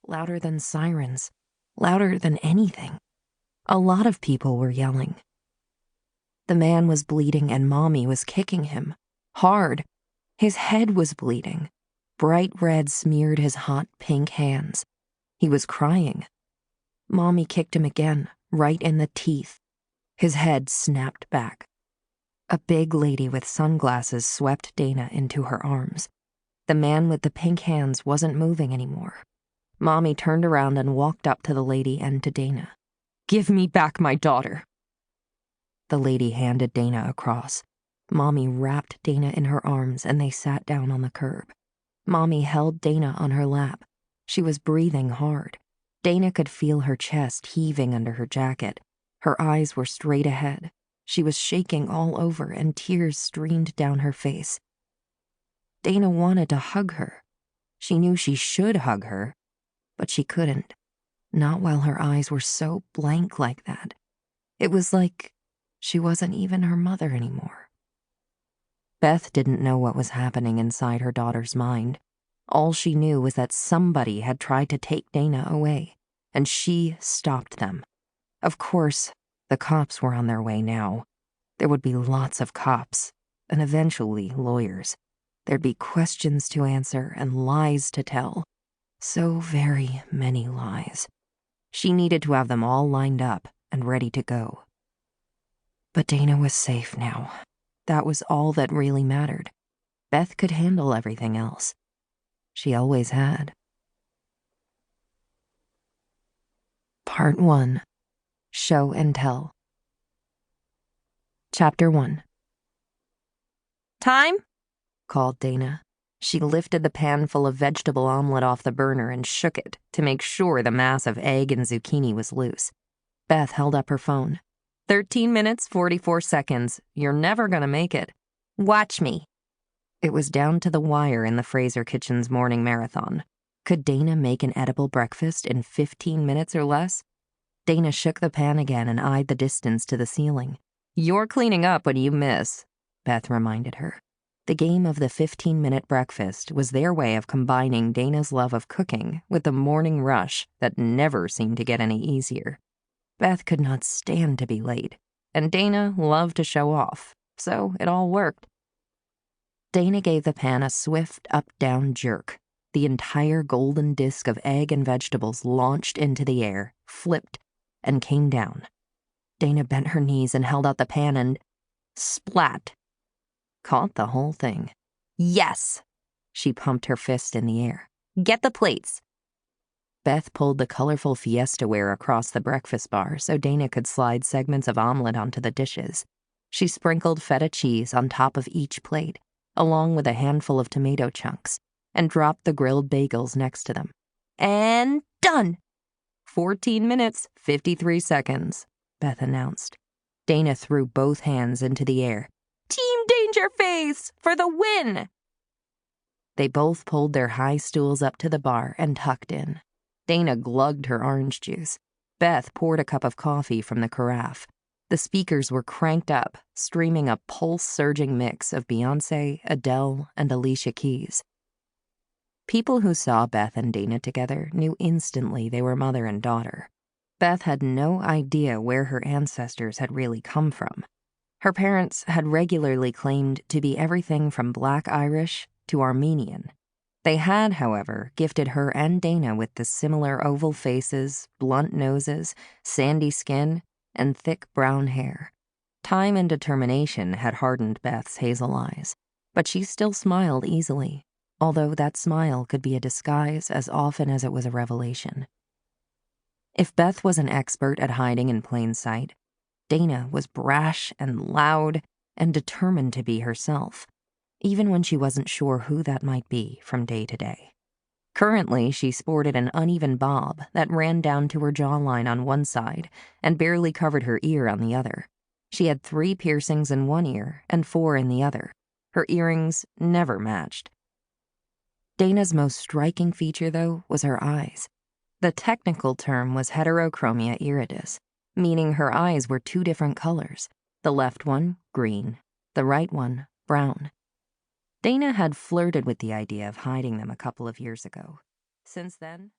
louder than sirens, louder than anything. A lot of people were yelling. The man was bleeding and Mommy was kicking him. Hard. His head was bleeding. Bright red smeared his hot pink hands. He was crying. Mommy kicked him again, right in the teeth. His head snapped back. A big lady with sunglasses swept Dana into her arms. The man with the pink hands wasn't moving anymore. Mommy turned around and walked up to the lady and to Dana. "Give me back my daughter." The lady handed Dana across. Mommy wrapped Dana in her arms and they sat down on the curb. Mommy held Dana on her lap. She was breathing hard. Dana could feel her chest heaving under her jacket. Her eyes were straight ahead. She was shaking all over and tears streamed down her face. Dana wanted to hug her. She knew she should hug her, but she couldn't. Not while her eyes were so blank like that. It was like she wasn't even her mother anymore. Beth didn't know what was happening inside her daughter's mind. All she knew was that somebody had tried to take Dana away, and she stopped them. Of course, the cops were on their way now. There would be lots of cops, and eventually lawyers. There'd be questions to answer and lies to tell. So very many lies. She needed to have them all lined up and ready to go. But Dana was safe now. That was all that really mattered. Beth could handle everything else. She always had. Part 1. Show and Tell. Chapter 1. "Time?" called Dana. She lifted the pan full of vegetable omelet off the burner and shook it to make sure the mass of egg and zucchini was loose. Beth held up her phone. 13 minutes, 44 seconds. You're never gonna make it. Watch me." It was down to the wire in the Fraser kitchen's morning marathon. Could Dana make an edible breakfast in 15 minutes or less? Dana shook the pan again and eyed the distance to the ceiling. "You're cleaning up when you miss," Beth reminded her. The game of the 15-minute breakfast was their way of combining Dana's love of cooking with the morning rush that never seemed to get any easier. Beth could not stand to be late, and Dana loved to show off, so it all worked. Dana gave the pan a swift up-down jerk. The entire golden disk of egg and vegetables launched into the air, flipped, and came down. Dana bent her knees and held out the pan and splat. Caught the whole thing. "Yes!" She pumped her fist in the air. "Get the plates." Beth pulled the colorful fiestaware across the breakfast bar so Dana could slide segments of omelet onto the dishes. She sprinkled feta cheese on top of each plate, along with a handful of tomato chunks, and dropped the grilled bagels next to them. "And done!" 14 minutes, 53 seconds, Beth announced. Dana threw both hands into the air. "Team Dangerface for the win!" They both pulled their high stools up to the bar and tucked in. Dana glugged her orange juice. Beth poured a cup of coffee from the carafe. The speakers were cranked up, streaming a pulse-surging mix of Beyoncé, Adele, and Alicia Keys. People who saw Beth and Dana together knew instantly they were mother and daughter. Beth had no idea where her ancestors had really come from. Her parents had regularly claimed to be everything from Black Irish to Armenian. They had, however, gifted her and Dana with the similar oval faces, blunt noses, sandy skin, and thick brown hair. Time and determination had hardened Beth's hazel eyes, but she still smiled easily, although that smile could be a disguise as often as it was a revelation. If Beth was an expert at hiding in plain sight, Dana was brash and loud and determined to be herself, even when she wasn't sure who that might be from day to day. Currently, she sported an uneven bob that ran down to her jawline on one side and barely covered her ear on the other. She had 3 piercings in one ear and 4 in the other. Her earrings never matched. Dana's most striking feature, though, was her eyes. The technical term was heterochromia iridis, meaning her eyes were 2 different colors, the left one green, the right one brown. Dana had flirted with the idea of hiding them a couple of years ago. Since then,